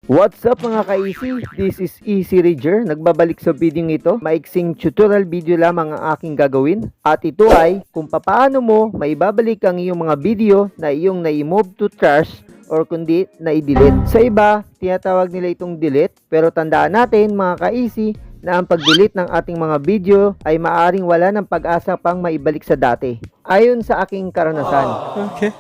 What's up mga ka-easy? This is Easy Rager. Nagbabalik sa video ito. Maiksing tutorial video lamang ang aking gagawin. At ito ay kung paano mo maibabalik ang iyong mga video na iyong na-move to trash or kundi na-delete. Sa iba, tinatawag nila itong delete. Pero tandaan natin mga ka-easy na ang pag-delete ng ating mga video ay maaring wala ng pag-asa pang maibalik sa dati. Ayon sa aking karanasan. Okay.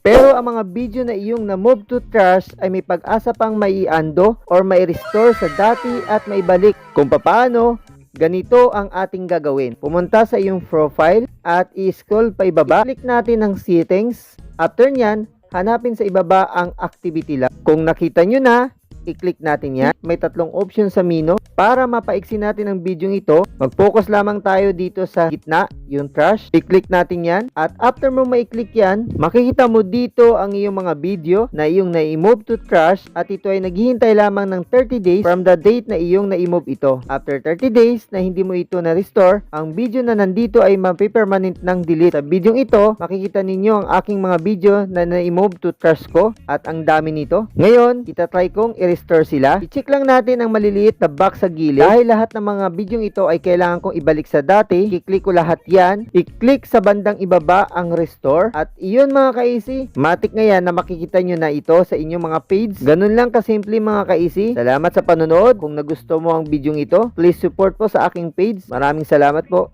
Pero ang mga video na iyong na-move to trash ay may pag-asa pang mai-undo or mai-restore sa dati at maibalik. Kung paano, ganito ang ating gagawin. Pumunta sa iyong profile at i-scroll pa ibaba. I-click natin ang settings. After nyan, hanapin sa ibaba ang activity log. Kung nakita nyo na, i-click natin yan. May tatlong option sa menu. Para mapaiksi natin ang video ito, mag-focus lamang tayo dito sa gitna, yung trash. I-click natin yan. At after mo ma-click yan, makikita mo dito ang iyong mga video na iyong na-move to trash. At ito ay naghihintay lamang ng 30 days from the date na iyong na-move ito. After 30 days na hindi mo ito na-restore, ang video na nandito ay mapipermanent ng delete. Sa video ito, makikita ninyo ang aking mga video na na-move to trash ko. At ang dami nito. Ngayon, itatry kong i-restore sila. I-check lang natin ang maliliit na box sa gilid. Dahil lahat ng mga video ito ay kailangan kong ibalik sa dati, i-click ko lahat yan. I-click sa bandang ibaba ang restore. At iyon mga ka-easy, matik na yan na makikita nyo na ito sa inyong mga page. Ganun lang kasimple mga ka-easy. Salamat sa panonood. Kung nagusto mo ang video ito, please support po sa aking page. Maraming salamat po.